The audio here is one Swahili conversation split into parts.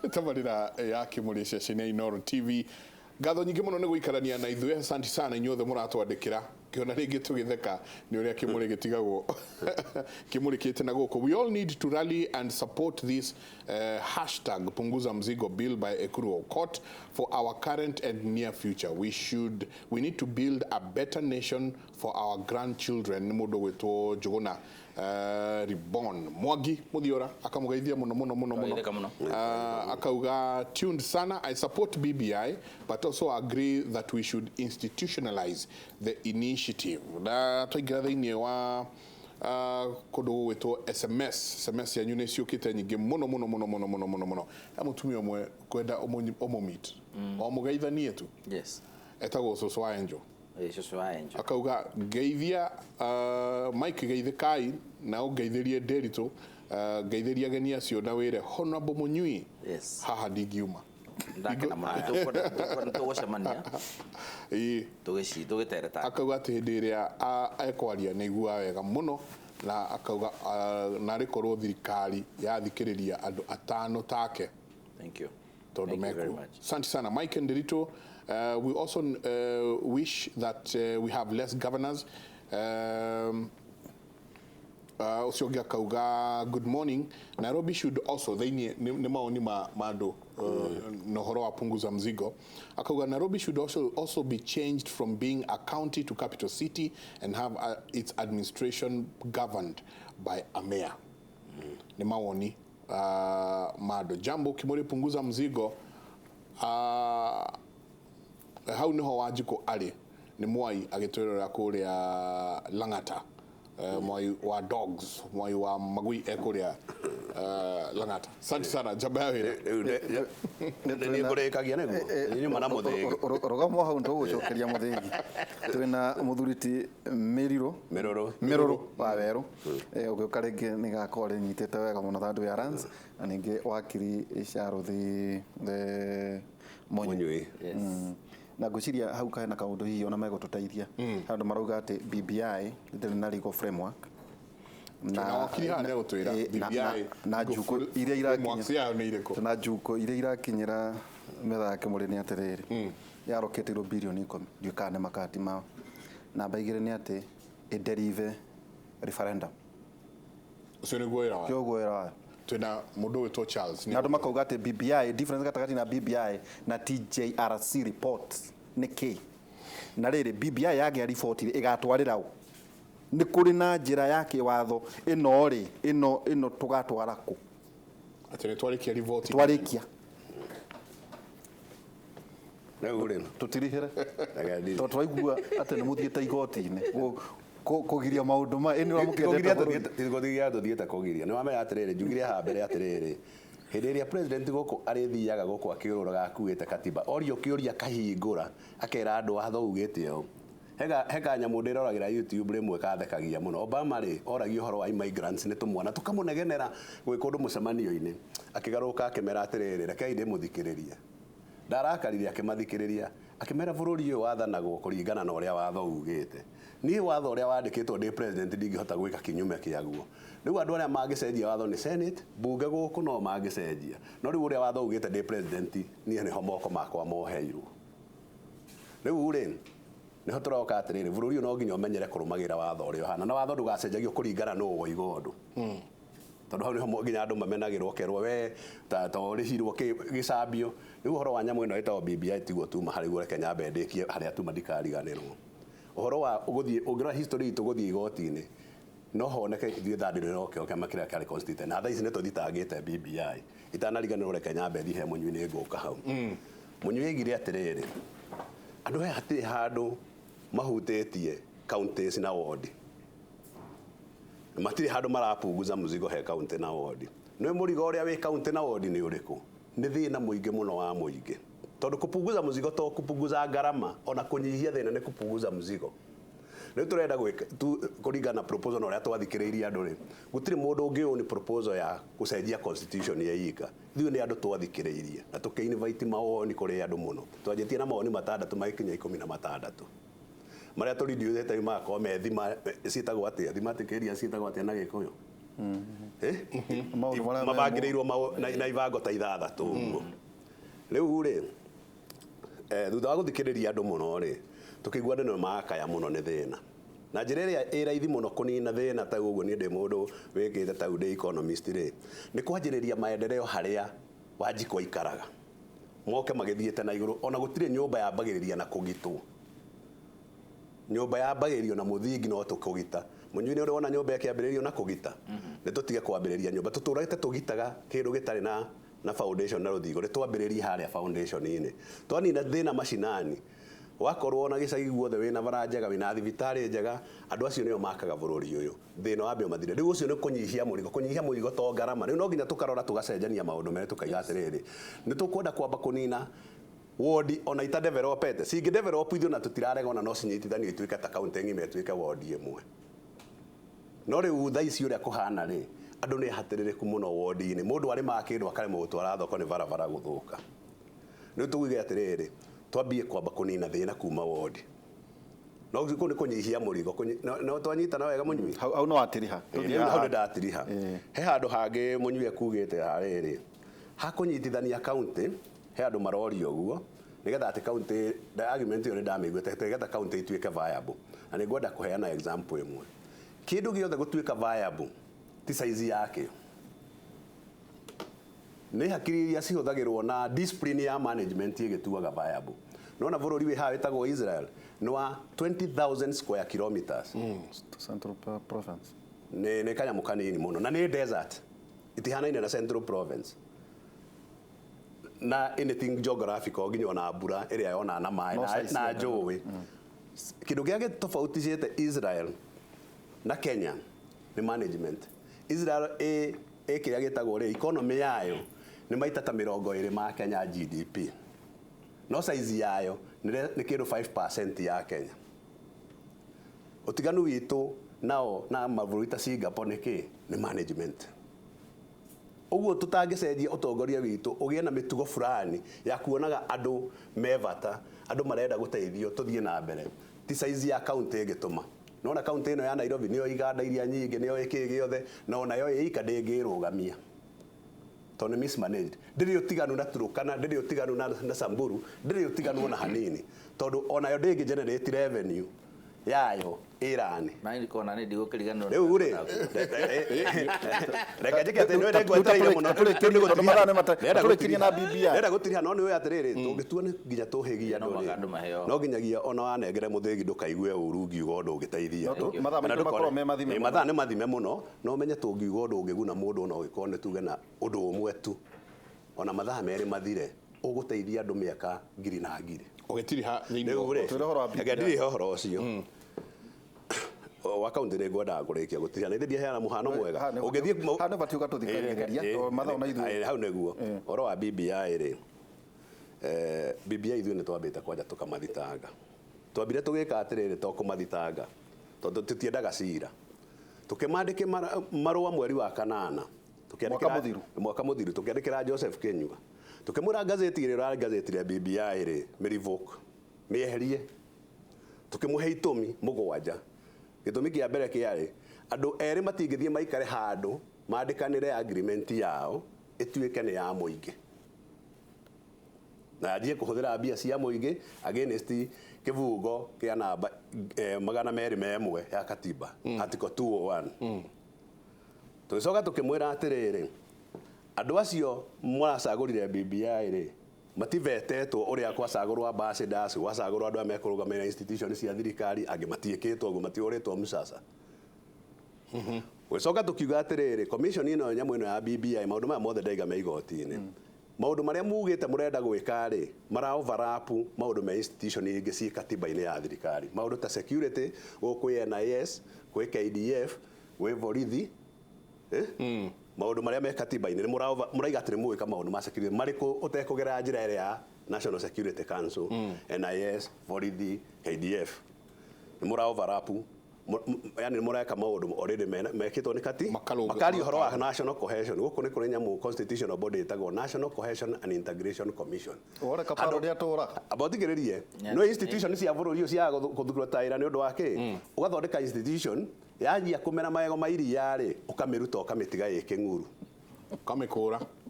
tabarira ya Kimuri ceceni Inooro TV ngatho nyingi muno ni guikarania na ithuĩ asante sana inyuothe muratwandĩkĩra kiona rĩngĩ tũgĩtheka nĩ ũrĩa Kimuri gĩtigagwo kimurikĩte na gũkũ. We all need to rally and support this hashtag punguza mzigo bill by Ekuru Court for our current and near future. We need to build a better nation for our grandchildren. Nĩ mũndũ gwĩtwo Njuguna Reborn Mwangi Muthiora akamugeithia muno akauga tuned sana. I support BBI but also agree that we should institutionalize the initiative. Na tũingĩra thĩinĩ wa kũndũ gwĩtwo SMS yanyu nĩ ciũkĩte nyingĩ mũno na mũtumia ũmwe kwenda ũmũmeet o mũgeithanie tu. Yes, etagwo Soso wa Angel. Soso wa Angel akauga geithia Mike geithikai na ũgeithĩrie Nderitu geithĩria ageni acio na wĩre Honorable Munyui. Yes, haha ndingiuma ndakena mũno tũgũcemania tũgĩtereta. Akauga atĩ hĩndĩ ĩrĩa ekwaria nĩ aiguaga wega mũno na akauga narĩ korwo thirikari yathikĩrĩria andũ atano take. Thank you. Thank you very much. Asante sana Mike Nderitu. We also wish that we have less governors. Usiogia kauga good morning. Nairobi should also nĩ maoni ma andũ no horo wa punguza mzigo. Akauga Nairobi should also be changed from being a county to capital city and have its administration governed by a mayor. Ni maoni mado. Jambo Kimuri punguza mzigo hau niho Wanjiko arĩ nĩ Mwai agĩtwerera kũrĩa Lang'ata. Mwai wa dogs, Mwai wa magui ekuria Lang'ata. Asante sana jamba wĩra nĩ ngũrĩkagia nĩguo nyuma na mũthĩgi rogamo hau ndũgũcokeria mũthĩgi. Twĩna mũthuriti Mĩrũrũ wa Werũ ũgĩũka rĩngĩ nĩ gakorwo rĩnyitĩte wega mũno thandũ ya Rans na ningĩ wakiri Sharuthi Mũnyui. Na ngũciria hau kahe na kaũndũ hihi ona megũtũteithia handũ marauga atĩ BBI ndĩrĩ na legal framework na wakiri hane gũtwĩra BBI na njuko iria irakinya na njuko iria irakinyĩra metha Kimuri nĩ atĩrĩrĩ yaroketirwo bilioni 10 ndiũkane makati mao. Namba igĩrĩ nĩ atĩ derive referendum ũcio nĩguo wĩra wa twina mũndũ wĩtwo Charles na andũ makauga atĩ BBI difference gatagatĩ na BBI na TJRC report nĩ kĩ na rĩrĩ BBI yagĩa report ĩgatwarĩra nĩ kũrĩ na njĩra ya kĩwatho ĩno rĩ ĩno tũgatwara kũ atĩ nĩ twarĩkia report twarĩkia rĩu tũtirĩhere tondũ twaigua atĩ nĩ mũthiĩte igoti-inĩ kugiria maundu ma eni wamukĩte tũthigia tũthiĩte kugiria nĩ wamenya atĩrĩrĩ njugire haha mbere atĩrĩrĩ hĩndĩ ĩrĩa president gũkũ arĩthiaga gũkũ akĩũrũraga akuĩte katiba orio kĩũria kahingũra akera andũ watho ugĩte ũũ hega nyamũ ndĩroragĩra YouTube rĩmwe kathekagia mũno. Obama rĩ oragio ũhoro wa immigrants nĩ tũmwana tũkamũnegenera gwĩ kũndũ mũcemanio-inĩ akĩgarũrũka akĩmera atĩrĩrĩ rekei ndĩmũthikĩrĩrie. Ndarakarire akĩmathikĩrĩria akĩmera bũrũri ũyũ wathanagwo kũringana na ũrĩa watho ugĩte. Niĩ watho ũrĩa wandĩkĩtwo ndĩ president ndingĩhota gwĩka kinyume kĩaguo. Rĩu andũ arĩa mangĩcenjia watho nĩ Senate bunge gũkũ no mangĩcenjia no rĩu ũrĩa watho ugĩte ndĩ president niĩ nĩho moko makwa moheirwo. Rĩu rĩ nĩho tũroka atĩrĩrĩ bũrũri ũyũ no nginya ũmenyere kũrũmagĩra watho ũrĩa ũhana na watho ndũgacenjagio kũringana na ũgũiga ũndũ. Tondũ hau nĩho nginya andũ mamenagĩrwo kerwo we ta ũrĩhirwo gĩcambio. Rĩu ũhoro wa nyamũ ĩno ĩtagwo BBI tiguo tuma harĩ guo reke nyambe ndĩkie harĩa tuma ndikariganĩrwo. Ũhoro wa ũngĩrora history itũ gũthiĩ igoti-inĩ no honeke ithuĩ thandĩrĩro kĩama kĩrĩa kĩarĩ constituent na thaa ici nĩ tũthitangĩte BBI itanariganĩrwo reke nyambe thiĩ he Mũnyui nĩ ngũka hau. Mũnyui aigire atĩrĩrĩ andũ aya hatirĩ handũ mahutĩtie counties na ward matirĩ handũ marapunguza mzigo he county na ward. Nĩ mũrigo ũrĩa wĩ county na ward nĩ ũrĩkũ? Nĩ thĩna mũingĩ mũno wa mũingĩ tondũ kupunguza mzigo to kupunguza gharama ona kunyihia thĩna nĩ kupunguza mzigo. Rĩu tũrenda kũringana proposal ũrĩa twathikĩrĩirie andũ rĩ gũtirĩ mũndũ ũngĩ ni proposal ya gũcenjia constitution ya yika ithuĩ nĩ andũ twathikĩrĩirie na tũkĩ-invite mawoni kũrĩ andũ mũno twanjĩtie na mawoni 6 magĩkinya 16 marĩa tũrindiũthĩte magakorwo me thima ciĩtagwo atĩa thimatikĩria ciĩtagwo atĩa na Gĩkũyũ mabangĩrĩirwo na ibango ta ithathatũ ũguo rĩu rĩ thutha wa gũthikĩrĩria andũ mũno rĩ tũkĩigua andũ nĩ makaya mũno nĩ thĩna na njĩra ĩrĩa ĩ raithi mũno kũnina thĩna ta ũguo niĩ ndĩ mũndũ wĩkĩte ta ndĩ economist rĩ nĩ kwanjĩrĩria maendeleo harĩa Wanjikũ aikaraga moke magĩthiĩte na igũrũ ona gũtirĩ nyũmba yambagĩrĩria na kũgitwo nyũmba yambagĩrĩrio na mũthingi no tũkũgita mũnyuĩ nĩ ũrĩ wona nyũmba yakĩambĩrĩrio na kũgita nĩ tũtige kwambĩrĩria nyũmba tũtũrĩte tũgitaga kĩndũ gĩtarĩ na foundation na rũthingo nĩ twambĩrĩrie harĩa foundation-inĩ twanina thĩna macinani wakorwo na gĩcagi guothe wĩna bara njega wĩna thibitarĩ njega andũ acio nĩo makaga bũrũri ũyũ thĩna wambio mathire rĩu ũcio nĩ kũnyihia mũrigo to ngarama rĩu no nginya tũkarora tũgacenjania maũndũ merĩ tũkaiga atĩrĩrĩ nĩ tũkwenda kwamba kũnina ward ona ita developete cingi developithio na tũtirarega ona no cinyitithanio ituĩke ta kaunti ng'ima ituĩke ward ĩmwe no rĩu thaa ici ũrĩa kũhana rĩ andũ nĩ hatirĩrĩku mũno ward-inĩ mũndũ arĩmaga kĩndũ akaremwo gũtwara thoko nĩ barabara gũthũka rĩu tũguge atĩrĩrĩ twambie kwamba kũnina thĩna kuma ward no nĩ kũnyihia mũrigo no twanyitana wega mũnyui hau no atiriha hau nĩ ndatiriha he handũ hangĩ mũnyui akugĩte harĩrĩ hakũnyitithania kaunti he andũ marorio ũguo nĩgetha atĩ kaunti argument ĩyo nĩ ndamĩiguĩte nĩgetha kaunti ituĩke viable na nĩ ngwenda kũheana example ĩmwe kĩndũ gĩothe gũtuĩka viable ti size yake nĩ hakiri iria cihũthagĩrwo na discipline ya management ĩgĩtuaga viable nona bũrũri wĩ haha wĩtagwo Israel nĩ wa 20,000 square kilometers Central Province nĩ kanyamũ kanini mũno na nĩ desert itihanaine na Central Province na anything geographical nginya ona mbura ĩrĩa yona na maĩ na njũĩ kĩndũ gĩa gĩtofauticĩte Israel na Kenya nĩ management Israel kĩrĩa gĩtagwo rĩ economy yayo nĩ maita ta 20 ma Kenya GDP no size yayo nĩ kĩndũ 5% ya Kenya ũtiganu witũ nao na mabũrũri ta Singapore nĩ management ũguo tũtangĩcenjia ũtongoria witũ ũgĩe na mĩtugo fulani ya kuonaga andũ mevata andũ marenda gũteithio tũthiĩ na mbere ti size ya county ĩgĩtũma nona county ĩno ya Nairobi nĩyo iganda iria nyingĩ nĩyo ĩkĩ gĩothe na onayo ĩika ndĩngĩrũgamia tondũ nĩ mismanaged ndĩrĩ ũtiganu na Turkana ndĩrĩ ũtiganu na Samburu ndĩrĩ ũtiganu na hanini tondũ onayo ndĩngĩ generate revenue yayo irani Maini kona nĩ ndigũkĩriganĩrwo rĩu rĩ reke njĩke atĩ nĩ ndĩngwetereire mũno tũrĩkirie na BBI ndĩrenda gũtiriha no nĩ ũĩ atĩrĩrĩ tũngĩtua nĩ nginya tũhĩgia andũ no nginyagia ona wanengere mũthĩgi ndũkaigue ũru ngiuga ũndũ ũngĩteithia mathaa nĩ mathime mũno no ũmenye tũngiuga ũndũ ũngĩguna mũndũ ona ũgĩkorwo nĩ tuge na ũndũ ũmwe tu ona mathaa merĩ mathire ũgũteithia andũ mĩaka ngiri na ngiri ũgĩtiriha thĩinĩ wa ũhoro ũcio wa kaunti nĩ ngwendaga kũrĩkia gũtiriha nĩ ndĩrĩ heana mũhano mwega ũngĩthiĩ hano batiuga tũthikagĩrĩria mathaa na ithuĩ hau nĩguo ũhoro wa BBI rĩ BBI ithuĩ nĩ twambĩte kwanja tũkamathitanga twambire tũgĩka atĩrĩrĩ to kũmathitanga tondũ tũtiendaga cira tũkĩmandĩke marũa mweri wa kanana mwaka mũthiru tũkĩandĩkĩra Joseph Kenyua tukimura gazeti ĩrĩa gazeti ya BBI rĩ mĩrivoke mĩeherie tukimuhe itũmi mũgwanja gĩtũmi kĩa mbere kĩarĩ andũ erĩ matingĩthiĩ maikare handũ mandĩkanĩre agreement yao ĩtuĩke nĩ ya mũingĩ na ajie kũhũthĩra mbia cia mũingĩ against kĩbungo kĩa namba 201 ya katiba article 201 tũcoka tukĩmwĩra atĩrĩrĩ andũ acio mũracagũrire BBI rĩ mativetetwo ũrĩa kwacagũrwo ambassadors gwacagũrwo andũ arĩa mekũrũgamĩrĩra institution cia thirikari angĩ matiĩkĩtwo ũguo matiũrĩtwo mũcaca gũcoka tukiuga atĩrĩrĩ commission ĩno nyamũ ĩno ya BBI maũndũ maya mothe ndaiga me igoti-inĩ maũndũ marĩa mugĩte mũrenda gwĩka rĩ mara overlap maũndũ ma institution ingĩ ci katiba-inĩ ya thirikari maũndũ ta security gwĩ NIS gwĩ KDF gwĩ borithi maũndũ marĩa me katiba-inĩ nĩ mũraiga atĩ nĩ mũgĩka maũndũ ma security marĩkũ ũtekũgerera njĩra ĩrĩa ya National Security Council NIS borithi KDF nĩ mũra overlap yani mureka maundu already mekitwo ni kati Makalungu. makari horo wa national cohesion guku ni kuri nyamu constitutional body itagwo National Cohesion and Integration Commission ore kaparo ria tora abothikiririe no institution cia bururi cio cia guthukura taira ni undu wake ugathondeka institution yanjia kumera magego ma iria ri ukamiruta ukamitiga ikinguru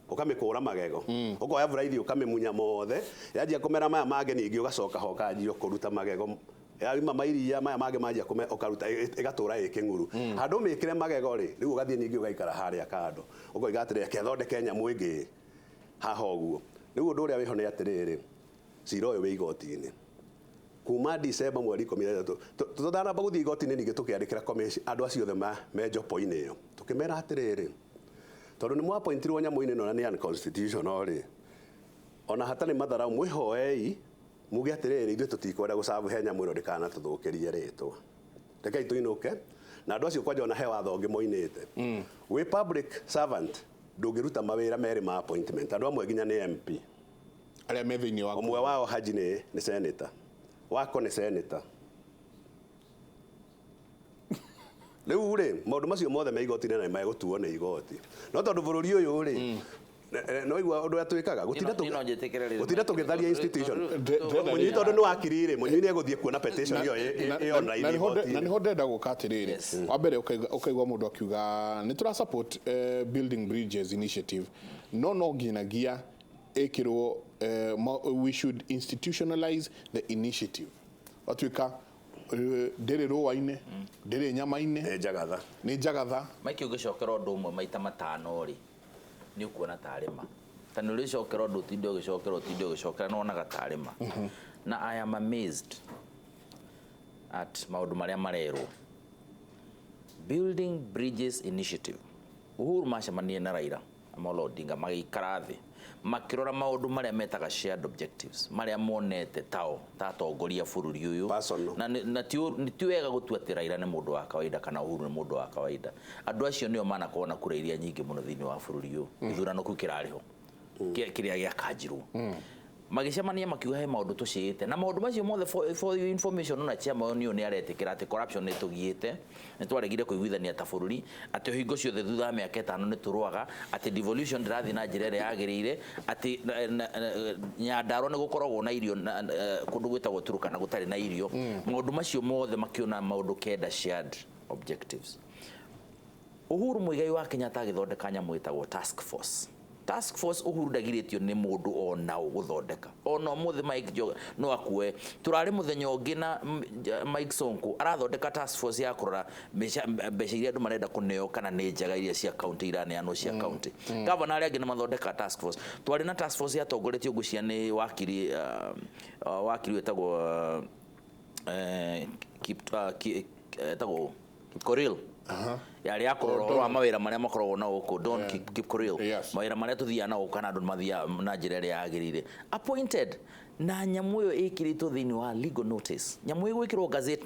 ukamikura magego ukoya buraithi ukamimunya mothe yanjia kumera maya mange ningi ugacoka hokanjio kuruta magego yauma mairia maya mage majia kume ukaruta igatura ikinguru handu mikire magego ri riu ugathie ningi ugaikara haria kando uko igatire kethondeke nyamu ingi haha uguo riu undu uria wiho ni atiriri cira uyu wi igoti-ini kuma December mweri 13 tuthana baguthi igoti-ini ningi tukiandikira commission andu acio othe me jopo-ini iyo tukimera atiriri tondu ni mwa appointirwo nyamu-ini no ni unconstitutional ri ona hatari matharau mwihoei muge atiriri ithuĩ tutikwenda gucabu he nyamu ĩno ndikana tuthukirie ritwa rekei tuinuke na andu acio kwanja ona he watho ũngĩ moinĩte wi public servant ndũngĩruta mawĩra merĩ ma appointment andu amwe nginya nĩ MP aria me thiini wa ũmwe wao Haji nĩ senator wako nĩ senator rĩu rĩ maũndũ macio mothe me igoti-inĩ na megũtuo nĩ igoti no tondũ bũrũri ũyũ rĩ no igua undu atwikaga gutinda tugitharia institution munyi tondu ni wakirire munyi ni eguthie kuona petition iyo online na niho ndenda guka atiriri wa mbere ukaigwa mundu akiuga ni tura support building bridges initiative no nginagia ekirwo we should institutionalize the initiative watwika ndiri ruwa-ini ndiri nyama-ini ni njagatha maiki ugicokera undu umwe maita matano ri ni ukuona tarima tani uri cokera undu tinde ugicokera no onaga tarima na I am amazed at maundu maria marerwo building bridges initiative Uhuru macemanie na Raila Amolo Odinga magikara thi makirora maundu maria metaga shared objectives maria monete tao tatongoria bururi uyu na ti wega gutua ati Raila ni mundu wa kawaida kana Uhuru ni mundu wa kawaida andu acio nio mana kuona kura iria nyingi muno thiini wa bururi uyu ithurano ku kirariho kiria gia kanjirwo magicemania makiuga he maundu tuciite na maundu macio mothe for your information na chama onio ni aretikira ati corruption ni tugiite ni twaregire kuiguithania ta bururi ati hingo ciothe thutha miaka 5 ni turwaga ati devolution ndirathi na njira ria yagirire ati Nyandarua ni gukoragwo na irio kundu gwitagwo Turukana gutari na irio maundu macio mothe makiona maundu kenda shared objectives Uhuru Muigai wa Kenyatta agithondeka nyamu itagwo task force Uhuru ndagiritio ni mundu ona guthondeka ona muthe Mike Joga no akue turari muthenya ungi na Mike Sonko arathondeka task force ya kurora mbeca iria andu marenda kuneo kana ni njaga iria cia county iraneanwo cia county governor aria angi ni mathondeka task force twari na task force ya tongoretio gucia ni wakiri wetagwo etagwo Koril yari akorwo wa mawira maria makorwo na uko don't keep Koril mawira maria tuthia na uko kana andu mathia na njira ria yagirire appointed na nyamu yo ikiritwo thiini wa legal notice nyamu igwikirwo gazette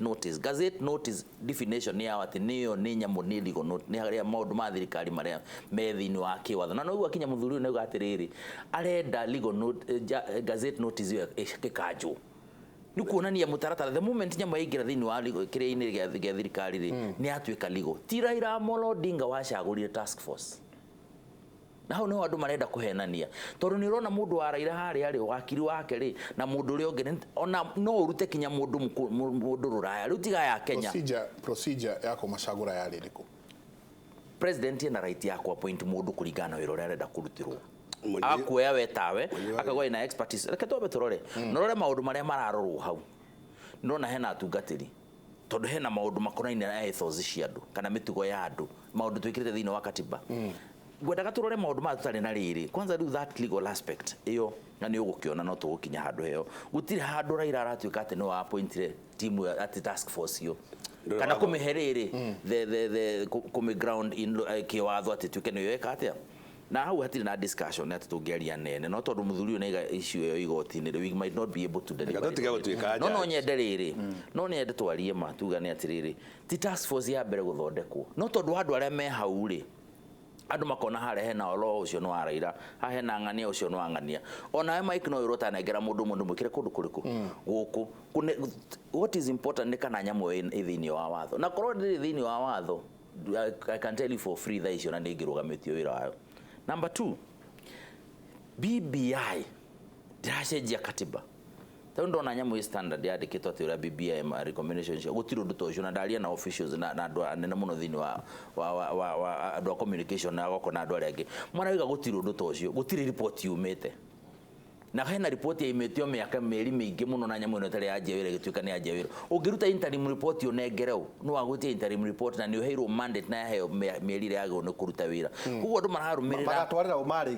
notice definition ni awati niyo ni nyamu ni legal notice ni haria maundu ma thirikari maria me thiini wa kiwatho na no igwa kinya muthuri ne ugatiriri arenda legal note gazette notice yo ikikanjwo ni kuonania mutaratara the moment nyama yaingira thiini wa kiria-ini gia thirikari ri ni atwika legal ti Raila Amolo Odinga wacagurire task force na hau no andu marenda kuhenania tondu ni urona mundu wa Raila hari ari wakiri wake ri na mundu uri ungi ona no urute kinya mundu ruraya riu tiga ya Kenya procedure yako macagura ya ririku president ena right ya ku appoint mundu kuringana wira uria arenda kurutirwo akuoya wetawe akagwa ina expertise reke tobe turore norore maundu maria mararorwo hau ndona hena atungatiri tondu hena maundu makonaine na ethos cia andu kana mitugo ya andu maundu twikirite thiini wa katiba ngwendaga turore maundu ma tutari na riri kwanza do that legal aspect iyo na ni ugukiona no tugukinya handu heo gutire handu Raila aratwika ati no appointire team at task force yo kana kumiherere the kumi ground in kiwatho ati twike ni yoeka atia na hau hatiri na discussion ati tungeria nene no tondu muthuri una iga issue yo igoti-ini we might not be able to deliver no nyende riri no nyende twarie matuga ni atiriri ti task force ya mbere guthondekwo no tondu andu aria me hau ri andu makona hare hena olo ucio no araira ha hena ngania ucio no angania ona Mike no irota negera mundu mwikire kundu kuriku guku what is important ni kana nyamu ithini wa watho na korwo ndi ithini wa watho I can tell you for free that icio na ningirugamitio wira wayo. Number 2, BBI ndiracenjia katiba tondo na nyamu standard ya dikitwa ati ura BBI ma recommendations gutiro ndu tocio na ndaria na officials na andu anene muno thini wa andu communication na goko na andu ari angi mwana gutiro ndu tocio gutire report yumite na hena report ya imetio miaka meri mingi muno na nyamu ino tari ajewire gituika ni ajewire ungiruta interim report yo negereu no agutie interim report na ni uheirwo mandate na heo meri yago no kuruta wira kugo andu mararumirira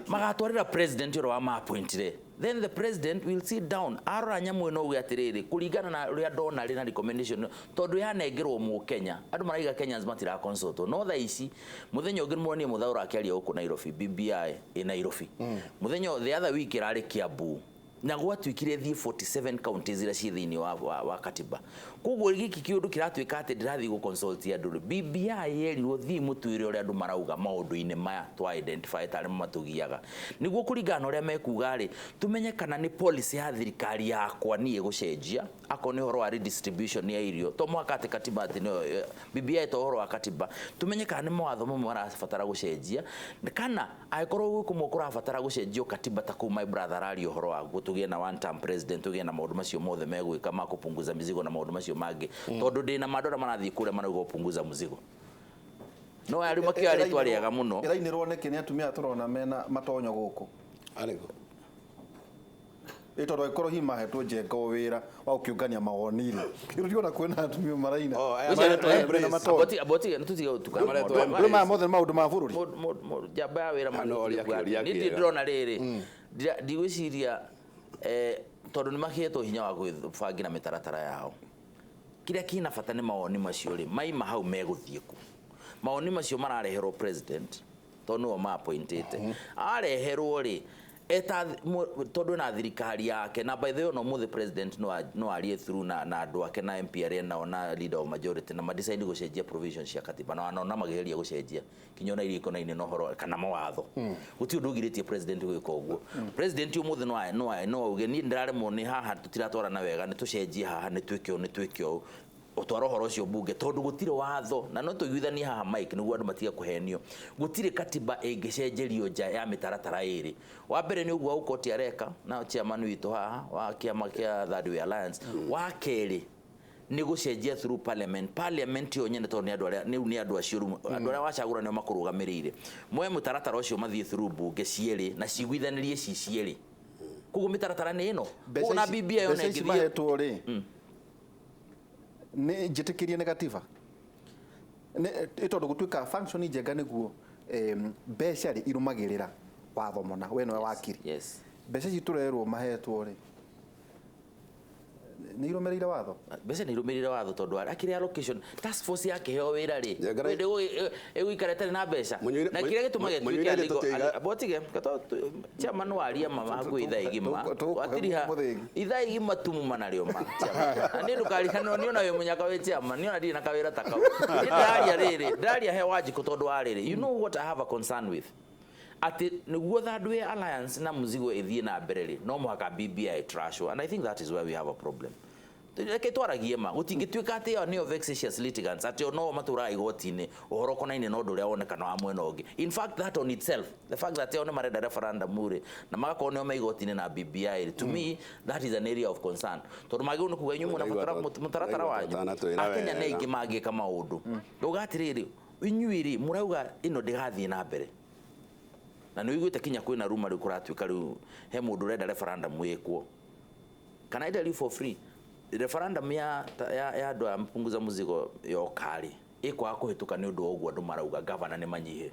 magatwarira president ro wa appointire. Then the president will sit down arora nyamu no gwatiriri kuringana na ria ndona ri na recommendation tondu ya negerwo mu Kenya andu maraiga Kenyans matira consult no tha ici muthenyo ngi muonie muthaura akiaria huko Nairobi BBI in Nairobi muthenyo the other week irari Kiambu na gwatuikire thie 47 counties ira ci thini wa katiba kugo giki kiundu kiratwika ati ndirathi go consult ya ndu BBI yerirwo thi mutuire uri andu marauga maundu-ini maya to identify tare matugiaga niguo kuringana uria mekuga ri tumenye kana ni policy ya thirikari yakwa nie gucenjia ako ni horo wa redistribution ya irio to mwaka ati katiba ati no BBI to horo wa katiba tumenye kana ni mawatho mo marabatara gucenjia kana aikorwo guku mo kurabatara gucenjio katiba ta ku my brother ari horo wa tugie na one term president tugie na maundu macio mothe megwika ma kupunguza mizigo na maundu macio mangi tondu ndina madora marathi kure marauga kupunguza muzigo no ari makio ari twariaga muno iraini roneke ni atumia turona mena matonyo guku ariko ito roi korohi mahetwo njenga wira wa ukiungania Mawoni iriona kwena atumia maraina aboti ntutiga utukana ma mothe maundu ma bururi jaba ya wira ni ndrona riri ndigwiciria tondu ni makieto hinya wa guthangira mitaratara yao kiria kina bata ni mawoni macio ri maima hau meguthieku mawoni macio marareherwo president tondu ma appointete areherwo ri eta tondu na thirikari yake na by the way no muthe president no arie through na andu ake na MPR na ona leader of majority na decide gucenjia provisions cia katiba na ona mageria gucenjia kinyona iri iko na ine no horo kana mawatho guti undu giritie president gwika uguo president umuthe no uge ni ndirare moni haha tutiratwara na wega ni tucenjie haha ni twikio utwaro horo cio bunge tondu gutire watho na no tuyuithania haha Mike niguo andu matiga kuhenio gutire katiba ingicenjerio nja ya mitaratara iri wa mbere ni uguo ukoti areka na chairman witu haha wa kiama kia Third Way Alliance wa keri ni gucenjia through parliament yo nyene tondu ni andu acio andu aria wacagura ni makurugamirire mwe mutaratara ucio mathie through bunge cieri na ciguithanirie cieri kugo mitaratara ni ino ona BBI ona ngithie ne jetikirie negativa ne itondo gutuika function njega niguo mbeca ri irumagirira watho mona we no wakiri yes mbeca citurerwo mahetwo ri ni irumerire watho mbeca ni irumerire watho tondu akiri allocation task force yake heo wira ri wende egwikara tari na mbeca na kiria gitumaga tuike aligo abotige kato chairman waria mama gwi thaigima watiriha ithaigima tumu manario ma ani ndukari hano ni ona we munyaka we chairman ni ona ndi na kawira takao ndaria riri ndaria he wajiko tondu ariri you know what I have a concern with ati niguo Third Way Alliance na muzigo ethie na mbere no mwaka BBI trash and I think that is where we have a problem. Like twaragie ma gutingituika ati yo neo vexatious litigants ati no matura igotini uhoro kona ine no nduria wonekana wa mwena ungi. In fact that on itself the fact that yo ne marenda referendum mure na magakona yo maigotini na BBI to me that is an area of concern. Tondu magi unu kuga nyumu na mutaratara wanyu akenya ne ingi magi kama undu ugatiriri inyuiri murauga ino ndigathie na mbere na ni wiguite kinya kwina ruma ri kuratuika ri he mundu renda referendum wikwo kana ida li for free referendum ya andu a mpunguza muzigo yokari ikwa kuhituka ni undu ogwo andu marauga governor ni manyihe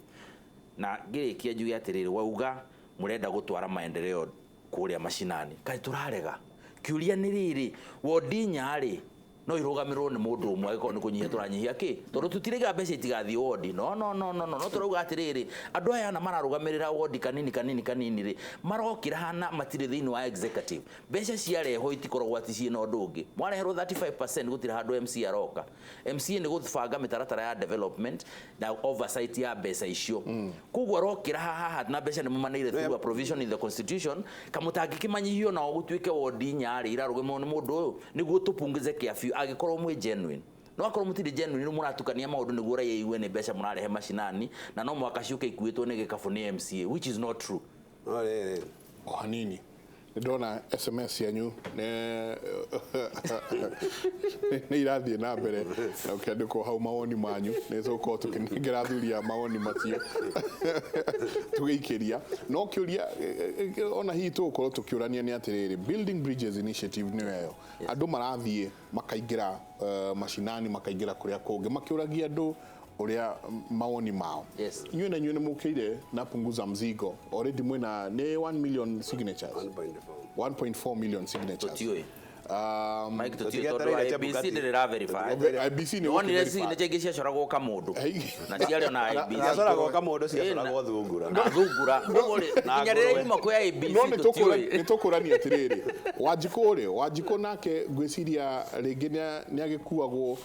na ngirikia njugi atiriri wauga murenda gutwara maendeleo kuria mashinani kai turarega kiuria ni riri wodinya ri no irugamirwo ni mundu umwe agiko ni kunyihia turanyihia ki tondu tutiriga mbeca itigathi wodi no turauga atiriri andu aya na mararugamirira wodi kanini ri marokira hana matire thiini wa executive mbeca ciareho itikoragwo ati ciina undu ungi mwareherwo 35% gutira handu MC aroka MC ni guthbanga mitaratara ya development na oversight ya mbeca icio kugwo rokira haha na mbeca ni mumaneire through a provision in the constitution kamutangi kimanyihio na gutwike wodi nyari irarugimwo ni mundu uyu niguo tupungize kiafyu agikorwo mwe genuine no akorwo mutiri genuine ni muratukania maundu niguo raia iwe ni mbeca murarehe mashinani na no mwaka ciuke ikuitwo ni gikabu ni MCA which is not true. Hanini ndona SMS yanyu ne irathie na mbere ukandiko hau mawoni manyu nezo ko tukingira thuria mawoni macio tugikiria no kiuria ona hi tukorwo tukiurania ni atiriri building bridges initiative ni weyo andu marathie makaingira mashinani makaingira kuria kungi makiuragia andu uria mawoni mao inyuĩ na inyuĩ nĩ mũkĩire na punguza mzigo already mwena ni 1 million signatures 1.4 million signatures tutioi Mike tutio tondu IBC ndĩrĩra verify IBC ni woni resi signature ingĩ ciacoragwo kamundu na ciarĩ na IBC ciacoragwo kamundu ciacoragwo thungura na thungura nginya rĩrĩa ima kwa IBC no nĩ tũkũrania atirĩrĩ Wanjikũ nake ngwĩciria rĩngĩ nĩ agĩkuagwo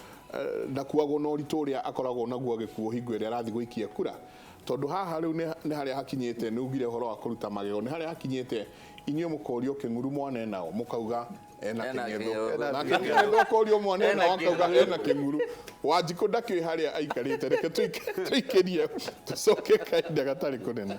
ndakuagwo no ritoria akoragwo naguo agikuo hingo ĩrĩa arathi gũikia kura tondu haha rĩu nĩ harĩa hakinyĩte nĩ ugire horo wa kũruta magego nĩ harĩa hakinyĩte inyuĩ mũkorio kĩng'uru mwana nao mũkauga ena kĩng'etho na kĩng'etho korio mwana nao akauga ena kĩng'uru Wanjikũ ndakĩoĩ harĩa aikarĩte reke tũikĩrie tũcoke kahinda gatarĩ kũnene.